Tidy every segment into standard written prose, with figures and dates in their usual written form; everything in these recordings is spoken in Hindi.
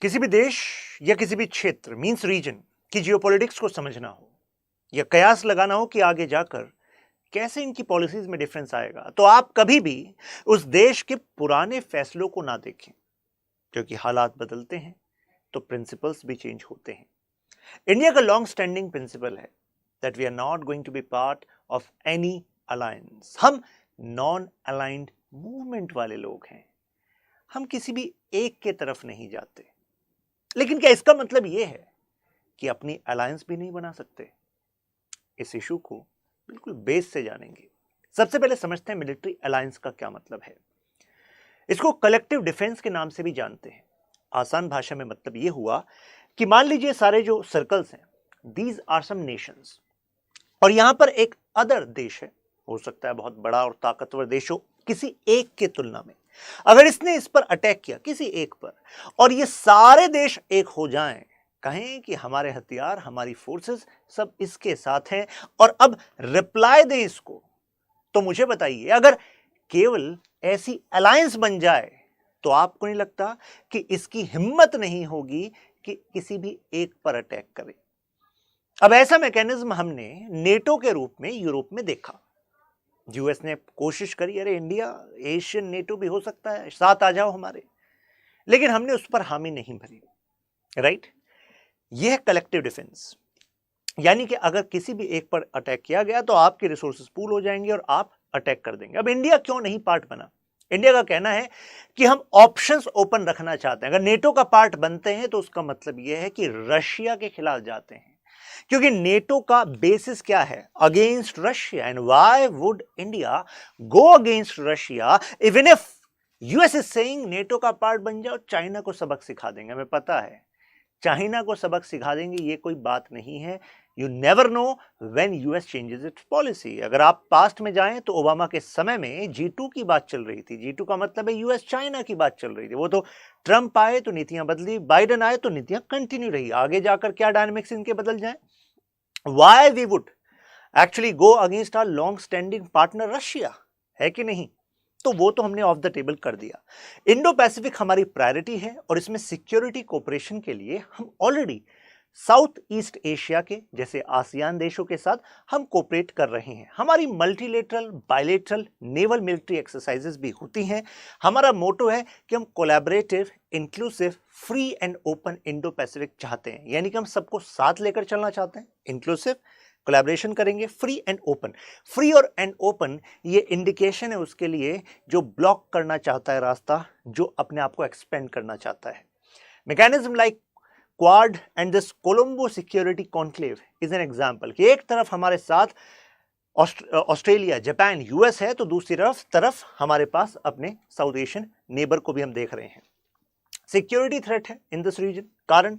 किसी भी देश या किसी भी क्षेत्र मींस रीजन की जियोपॉलिटिक्स को समझना हो या कयास लगाना हो कि आगे जाकर कैसे इनकी पॉलिसीज में डिफरेंस आएगा, तो आप कभी भी उस देश के पुराने फैसलों को ना देखें, क्योंकि हालात बदलते हैं तो प्रिंसिपल्स भी चेंज होते हैं। इंडिया का लॉन्ग स्टैंडिंग प्रिंसिपल है that we are not going to be part of any alliance. हम नॉन अलाइंड मूवमेंट वाले लोग हैं। हम किसी भी एक के तरफ नहीं जाते। लेकिन क्या इसका मतलब यह है कि अपनी अलायंस भी नहीं बना सकते? इस इशू को बिल्कुल बेस से जानेंगे। सबसे पहले समझते हैं मिलिट्री अलायंस का क्या मतलब है। इसको कलेक्टिव डिफेंस के नाम से भी जानते हैं। आसान भाषा में मतलब यह हुआ कि मान लीजिए सारे जो सर्कल्स हैं, दीज आर सम नेशंस, और यहां पर एक अदर देश है, हो सकता है बहुत बड़ा और ताकतवर देश हो किसी एक के तुलना में। अगर इसने इस पर अटैक किया किसी एक पर और ये सारे देश एक हो जाएं, कहें कि हमारे हथियार हमारी फोर्सेस सब इसके साथ हैं और अब रिप्लाई दें इसको, तो मुझे बताइए अगर केवल ऐसी अलायंस बन जाए तो आपको नहीं लगता कि इसकी हिम्मत नहीं होगी कि किसी भी एक पर अटैक करे? अब ऐसा मैकेनिज्म हमने नेटो के रूप में यूरोप में देखा। यूएस ने कोशिश करी, अरे इंडिया एशियन नेटो भी हो सकता है, साथ आ जाओ हमारे, लेकिन हमने उस पर हामी नहीं भरी। राइट? यह है कलेक्टिव डिफेंस, यानी कि अगर किसी भी एक पर अटैक किया गया तो आपके रिसोर्सेज पूल हो जाएंगे और आप अटैक कर देंगे। अब इंडिया क्यों नहीं पार्ट बना? इंडिया का कहना है कि हम ऑप्शंस ओपन रखना चाहते हैं। अगर नेटो का पार्ट बनते हैं तो उसका मतलब यह है कि रशिया के खिलाफ जाते हैं, क्योंकि नेटो का बेसिस क्या है? Against Russia. And why would India go against Russia even if US is saying NATO का पार्ट बन जाओ, चाइना को सबक सिखा देंगे। हमें पता है चाइना को सबक सिखा देंगे, ये कोई बात नहीं है। You never know when US changes it's policy. अगर आप पास्ट में जाएं तो ओबामा के समय में G2 की बात चल रही थी। G2 का मतलब है यूएस चाइना की बात चल रही थी। वो तो ट्रंप आए तो नीतियां बदली, बाइडेन आए तो नीतियां कंटिन्यू रही। आगे जाकर क्या डायनामिक्स इनके बदल जाए? Why we would actually go against our long standing partner Russia, है कि नहीं? तो वो तो हमने ऑफ द टेबल कर दिया। इंडो पैसिफिक हमारी प्रायोरिटी है और इसमें सिक्योरिटी कोऑपरेशन के लिए हम ऑलरेडी साउथ ईस्ट एशिया के जैसे आसियान देशों के साथ हम कोऑपरेट कर रहे हैं। हमारी multilateral, bilateral, naval military exercises भी होती हैं। हमारा मोटो है कि हम collaborative, inclusive, free and open Indo Pacific चाहते हैं, यानी कि हम सबको साथ लेकर चलना चाहते हैं। इंक्लूसिव, कोलैबोरेशन करेंगे, फ्री एंड ओपन। फ्री और एंड ओपन ये इंडिकेशन है उसके लिए जो ब्लॉक करना चाहता है रास्ता, जो अपने आप को एक्सपेंड करना चाहता है। Mechanism like quad and this Colombo security conclave is an example कि एक तरफ हमारे साथ ऑस्ट्रेलिया, जापान, यूएस है, तो दूसरी तरफ हमारे पास अपने साउथ एशियन नेबर को भी हम देख रहे हैं। सिक्योरिटी थ्रेट है इन दिस रीजन। कारण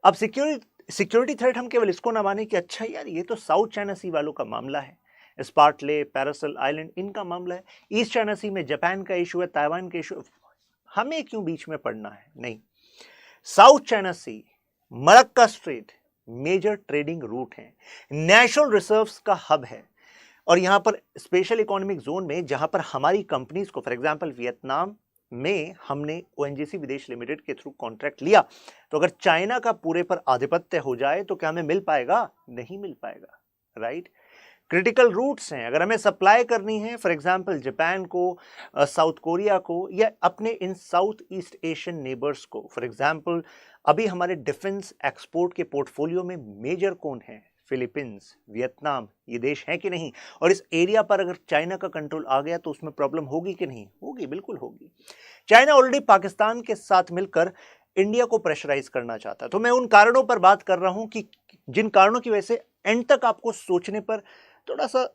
अब सिक्योरिटी थ्रेट हम केवल इसको ना माने कि अच्छा यार ये तो साउथ चाइना सी वालों का मामला है, स्पार्टले, पैरासल आइलैंड इनका मामला है, ईस्ट चाइना सी में जापान का इशू है, ताइवान का इशू, हमें क्यों बीच में पड़ना है? नहीं, South China Sea, Malacca strait major trading route है, नेचुरल रिजर्व्स का हब है, और यहां पर स्पेशल इकोनॉमिक जोन में जहां पर हमारी कंपनीज को, फॉर एग्जांपल वियतनाम में हमने ओएनजीसी विदेश लिमिटेड के थ्रू कॉन्ट्रैक्ट लिया, तो अगर चाइना का पूरे पर आधिपत्य हो जाए तो क्या हमें मिल पाएगा? नहीं मिल पाएगा। राइट? क्रिटिकल रूट्स हैं, अगर हमें सप्लाई करनी है फॉर एग्जांपल जापान को, साउथ कोरिया को, या अपने इन साउथ ईस्ट एशियन नेबर्स को। फॉर एग्जांपल अभी हमारे डिफेंस एक्सपोर्ट के पोर्टफोलियो में मेजर कौन है? फिलीपींस, वियतनाम, ये देश है कि नहीं? और इस एरिया पर अगर चाइना का कंट्रोल आ गया तो उसमें प्रॉब्लम होगी कि नहीं होगी? बिल्कुल होगी। चाइना ऑलरेडी पाकिस्तान के साथ मिलकर इंडिया को प्रेशराइज करना चाहता है। तो मैं उन कारणों पर बात कर रहा हूं कि जिन कारणों की वजह से एंड तक आपको सोचने पर थोड़ा सा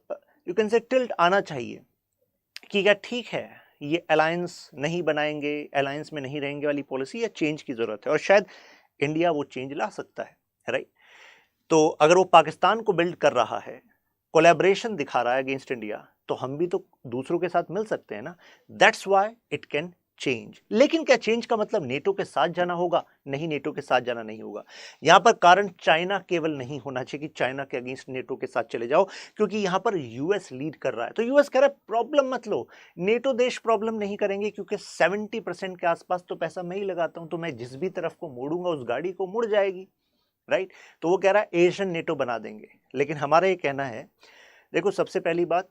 यू कैन से टिल्ट आना चाहिए कि क्या ठीक है ये अलायंस नहीं बनाएंगे, अलायंस में नहीं रहेंगे वाली पॉलिसी, या चेंज की जरूरत है, और शायद इंडिया वो चेंज ला सकता है। राइट? तो अगर वो पाकिस्तान को बिल्ड कर रहा है, कोलैबोरेशन दिखा रहा है अगेंस्ट इंडिया, तो हम भी तो दूसरों के साथ मिल सकते हैं ना। That's why it can change. लेकिन क्या चेंज का मतलब नेटो के साथ जाना होगा? नहीं, नेटो के साथ जाना नहीं होगा। यहां पर कारण चाइना केवल नहीं होना चाहिए कि चाइना के अगेंस्ट नेटो के साथ चले जाओ, क्योंकि यहां पर यूएस लीड कर रहा है। तो यूएस कह रहा है प्रॉब्लम मत लो, नेटो देश प्रॉब्लम नहीं करेंगे, क्योंकि 70% के आसपास तो पैसा मैं ही लगाता हूं, तो मैं जिस भी तरफ को मोड़ूंगा उस गाड़ी को मुड़ जाएगी, राइट। तो वो कह रहा है एशियन नेटो बना देंगे। लेकिन हमारा ये कहना है, देखो सबसे पहली बात,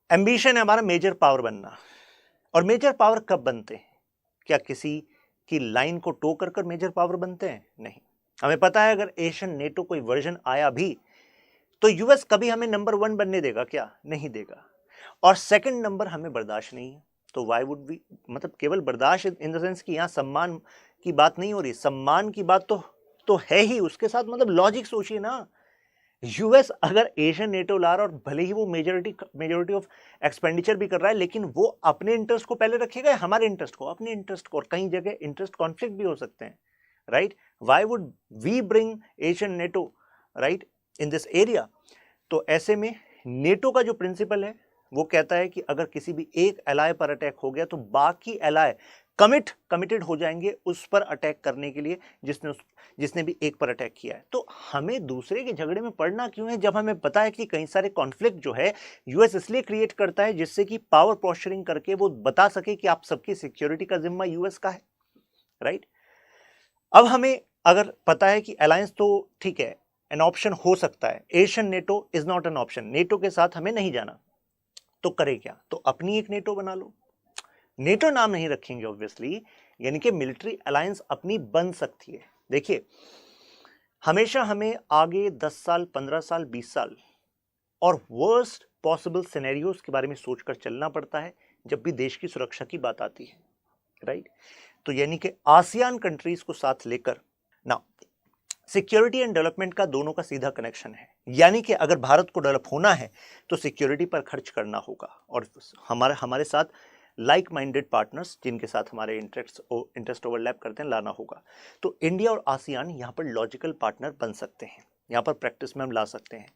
एम्बिशन है हमारा मेजर पावर बनना। और मेजर पावर कब बनते हैं? क्या किसी की लाइन को टो कर मेजर पावर बनते हैं? नहीं। हमें पता है अगर एशियन नेटो कोई वर्जन आया भी तो यूएस कभी हमें नंबर 1 बनने देगा क्या? नहीं देगा। और सेकंड नंबर हमें बर्दाश्त नहीं है। तो वाई वुड वी, मतलब केवल बर्दाश्त इन द सेंस कि यहां सम्मान की बात नहीं हो रही, सम्मान की बात तो है ही, उसके साथ मतलब लॉजिक सोचिए ना। यूएस अगर एशियन नेटो ला रहा और भले ही वो मेजोरिटी ऑफ एक्सपेंडिचर भी कर रहा है, लेकिन वो अपने इंटरेस्ट को पहले रखेगा या हमारे इंटरेस्ट को? अपने इंटरेस्ट को। और कई जगह इंटरेस्ट कॉन्फ्लिक्ट भी हो सकते हैं, right. Why would we bring Asian NATO, right, in this area? तो ऐसे में नेटो का जो प्रिंसिपल है वो कहता है कि अगर किसी भी एक एलाय पर अटैक हो गया तो बाकी एलाय कमिटेड हो जाएंगे उस पर अटैक करने के लिए जिसने भी एक पर अटैक किया है। तो हमें दूसरे के झगड़े में पड़ना क्यों है, जब हमें पता है कि कई सारे कॉन्फ्लिक्ट जो है यूएस इसलिए क्रिएट करता है जिससे कि पावर पोस्चरिंग करके वो बता सके कि आप सबकी सिक्योरिटी का जिम्मा यूएस का है, राइट। अब हमें अगर पता है कि अलायंस तो ठीक है, एन ऑप्शन हो सकता है, Asian NATO is not an option, NATO के साथ हमें नहीं जाना, तो करे क्या? तो अपनी एक नेटो बना लो। नेटो नाम नहीं रखेंगे ऑब्वियसली, यानी कि मिलिट्री अलायंस अपनी बन सकती है। देखिए, हमेशा हमें आगे 10 साल, 15 साल, 20 साल और वर्स्ट पॉसिबल सिनेरियोज के बारे में सोचकर चलना पड़ता है जब भी देश की सुरक्षा की बात आती है, राइट। तो यानी कि आसियान कंट्रीज को साथ लेकर ना, सिक्योरिटी एंड डेवलपमेंट का दोनों का सीधा कनेक्शन है। यानी कि अगर भारत को डेवलप होना है तो सिक्योरिटी पर खर्च करना होगा, और हमारे साथ लाइक माइंडेड पार्टनर्स जिनके साथ हमारे इंटरेस्ट ओवरलैप करते हैं लाना होगा। तो इंडिया और आसियान यहाँ पर लॉजिकल पार्टनर बन सकते हैं, यहाँ पर प्रैक्टिस में हम ला सकते हैं।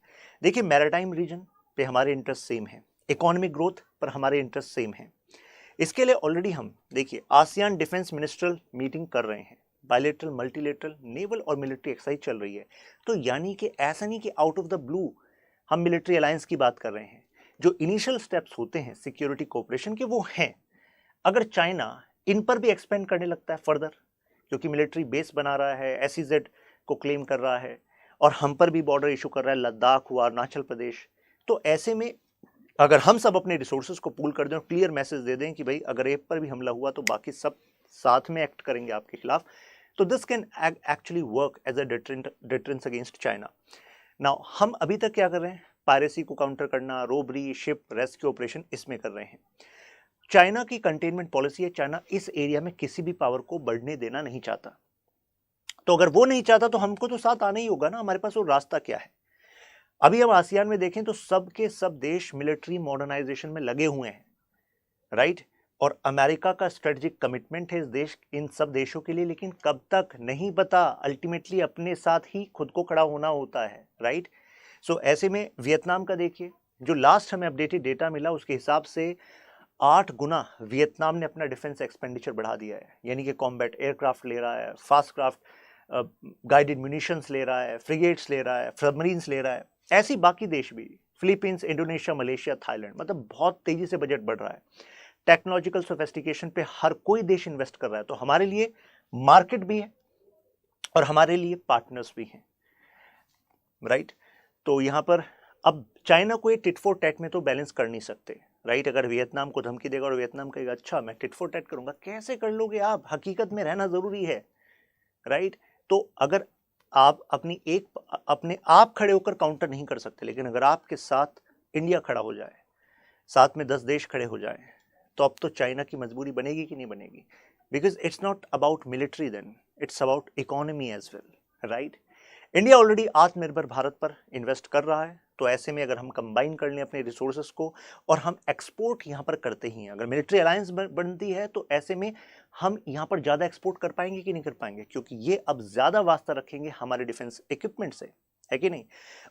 देखिए, मैरीटाइम रीजन पे हमारे इंटरेस्ट सेम है, इकोनॉमिक ग्रोथ पर हमारे इंटरेस्ट सेम है। इसके लिए ऑलरेडी हम देखिए आसियान डिफेंस मिनिस्ट्रल मीटिंग कर रहे हैं, बायलेटरल, मल्टीलेटरल, नेवल और मिलिट्री एक्सरसाइज चल रही है। तो यानी कि ऐसा नहीं कि आउट ऑफ द ब्लू हम मिलिट्री अलायंस की बात कर रहे हैं। जो इनिशियल स्टेप्स होते हैं सिक्योरिटी कोऑपरेशन के वो हैं। अगर चाइना इन पर भी एक्सपेंड करने लगता है फर्दर, क्योंकि मिलिट्री बेस बना रहा है, एसईजेड को क्लेम कर रहा है और हम पर भी बॉर्डर इशू कर रहा है, लद्दाख हुआ, अरुणाचल प्रदेश, तो ऐसे में अगर हम सब अपने रिसोर्सेज को पूल कर दें और क्लियर मैसेज दे दें कि भाई अगर एक पर भी हमला हुआ तो बाकी सब साथ में एक्ट करेंगे आपके खिलाफ, तो this can actually work as a deterrence against China. Now हम अभी तक क्या कर रहे हैं? पायरेसी को काउंटर करना, रोबरी, शिप रेस्क्यू ऑपरेशन, इसमें कर रहे हैं। चाइना की कंटेनमेंट पॉलिसी है, चाइना इस एरिया में किसी भी पावर को बढ़ने देना नहीं चाहता। तो अगर वो नहीं चाहता तो हमको तो साथ आना ही होगा ना, हमारे पास वो रास्ता क्या है? अभी हम आसियान में देखें तो सब के सब देश मिलिट्री मॉडर्नाइजेशन में लगे हुए हैं, राइट। और अमेरिका का स्ट्रेटेजिक कमिटमेंट है इन सब देशों के लिए, लेकिन कब तक नहीं पता। अल्टीमेटली अपने साथ ही खुद को खड़ा होना होता है, राइट। सो ऐसे में वियतनाम का देखिए, जो लास्ट हमें अपडेटेड डेटा मिला उसके हिसाब से 8 गुना वियतनाम ने अपना डिफेंस एक्सपेंडिचर बढ़ा दिया है। यानी कि कॉम्बैट एयरक्राफ्ट ले रहा है, फास्ट क्राफ्ट गाइडेड म्यूनिशंस ले रहा है, फ्रिगेट्स ले रहा है, सबमरीन्स ले रहा है। ऐसी बाकी देश भी, फिलीपींस, इंडोनेशिया, मलेशिया, थाईलैंड, मतलब बहुत तेजी से बजट बढ़ रहा है। टेक्नोलॉजिकल सोफिस्टिकेशन पे हर कोई देश इन्वेस्ट कर रहा है। तो हमारे लिए मार्केट भी है और हमारे लिए पार्टनर्स भी हैं, राइट। तो यहां पर अब चाइना को ये टिट फॉर टैट में तो बैलेंस कर नहीं सकते, राइट। अगर वियतनाम को धमकी देगा और वियतनाम कहेगा अच्छा मैं टिट फॉर टैट करूंगा, कैसे कर लोगे आप? हकीकत में रहना जरूरी है, राइट। तो अगर आप अपने आप खड़े होकर काउंटर नहीं कर सकते, लेकिन अगर आपके साथ इंडिया खड़ा हो जाए, साथ में 10 देश खड़े हो जाए, तो अब तो चाइना की मजबूरी बनेगी कि नहीं बनेगी? Because it's not about military then, it's about economy as well, right. India already Atmanirbhar Bharat पर इन्वेस्ट कर रहा है। तो ऐसे में अगर हम कंबाइन कर लें अपने रिसोर्सेस को और हम एक्सपोर्ट यहाँ पर करते ही हैं, अगर मिलिट्री अलायंस बनती है तो ऐसे में हम यहाँ पर ज़्यादा एक्सपोर्ट कर पाएंगे कि नहीं कर पाएंगे? क्योंकि ये अब ज़्यादा वास्ता रखेंगे हमारे डिफेंस इक्विपमेंट से, है कि नहीं?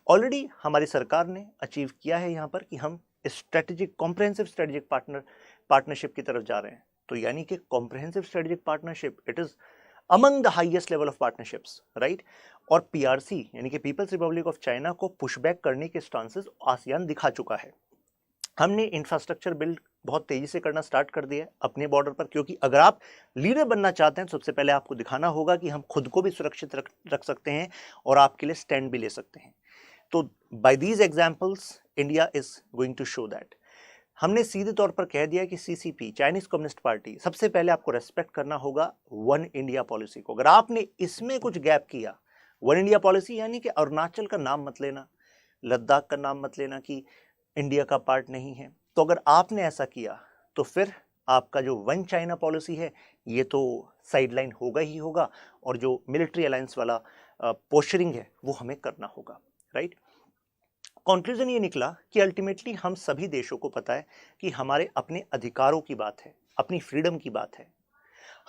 ऑलरेडी हमारी सरकार ने अचीव किया है यहाँ पर कि हम स्ट्रेटेजिक कॉम्प्रिहेंसिव स्ट्रेटेजिक पार्टनरशिप की तरफ जा रहे हैं। तो यानी कि comprehensive strategic partnership, it is among the highest level of partnerships, right. और पीआरसी यानी कि पीपल्स रिपब्लिक ऑफ चाइना को पुशबैक करने के स्टांसेस आसियान दिखा चुका है। हमने इंफ्रास्ट्रक्चर बिल्ड बहुत तेजी से करना स्टार्ट कर दिया है अपने बॉर्डर पर, क्योंकि अगर आप लीडर बनना चाहते हैं तो सबसे पहले आपको दिखाना होगा कि हम खुद को भी सुरक्षित रख सकते हैं और आपके लिए स्टैंड भी ले सकते हैं। तो by these examples India is going to show that. हमने सीधे तौर पर कह दिया कि सीसीपी, चाइनीज कम्युनिस्ट पार्टी, सबसे पहले आपको रेस्पेक्ट करना होगा वन इंडिया पॉलिसी को। अगर आपने इसमें कुछ गैप किया, वन इंडिया पॉलिसी यानी कि अरुणाचल का नाम मत लेना, लद्दाख का नाम मत लेना कि इंडिया का पार्ट नहीं है, तो अगर आपने ऐसा किया तो फिर आपका जो वन चाइना पॉलिसी है ये तो साइडलाइन होगा ही होगा, और जो मिलिट्री अलायंस वाला पोस्चरिंग है वो हमें करना होगा, राइट। कंक्लूजन ये निकला कि अल्टीमेटली हम सभी देशों को पता है कि हमारे अपने अधिकारों की बात है, अपनी फ्रीडम की बात है।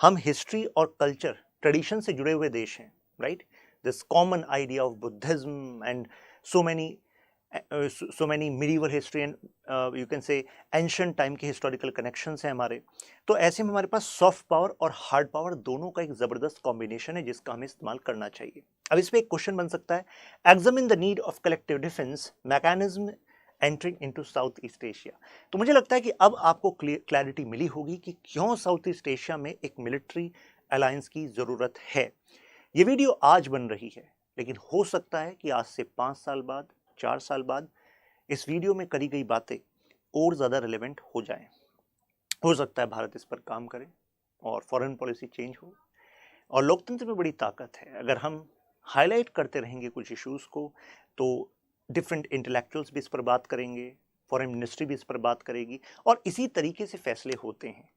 हम हिस्ट्री और कल्चर, ट्रेडिशन से जुड़े हुए देश हैं, right. This common idea of Buddhism and so many medieval history and you can say ancient time के historical connections हैं हमारे। तो ऐसे में हमारे पास सॉफ्ट पावर और हार्ड पावर दोनों का एक जबरदस्त कॉम्बिनेशन है जिसका हमें इस्तेमाल करना चाहिए। अब इस पे एक क्वेश्चन बन सकता है, examine the need of collective defence mechanism entering into south east Asia. तो मुझे लगता है कि अब आपको क्लैरिटी मिली होगी कि क्यों साउथ ईस्ट एशिया में एक मिलिट्री अलायंस की जरूरत है। ये वीडियो आज बन रही है, लेकिन हो सकता है कि आज से 5 साल बाद, 4 साल बाद इस वीडियो में करी गई बातें और ज़्यादा रिलेवेंट हो जाएं। हो सकता है भारत इस पर काम करे और फॉरेन पॉलिसी चेंज हो। और लोकतंत्र में बड़ी ताकत है, अगर हम हाईलाइट करते रहेंगे कुछ इश्यूज़ को तो डिफरेंट इंटेलेक्चुअल्स भी इस पर बात करेंगे, फॉरेन मिनिस्ट्री भी इस पर बात करेगी, और इसी तरीके से फैसले होते हैं।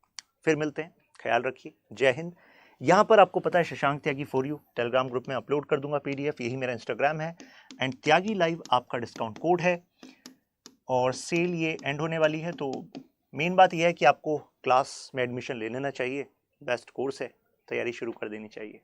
फिर मिलते हैं, ख्याल रखिए, जय हिंद। यहाँ पर आपको पता है शशांक त्यागी फॉर यू टेलीग्राम ग्रुप में अपलोड कर दूंगा पीडीएफ, यही मेरा इंस्टाग्राम है, एंड त्यागी लाइव आपका डिस्काउंट कोड है, और सेल ये एंड होने वाली है। तो मेन बात यह है कि आपको क्लास में एडमिशन ले लेना चाहिए, बेस्ट कोर्स है, तैयारी शुरू कर देनी चाहिए।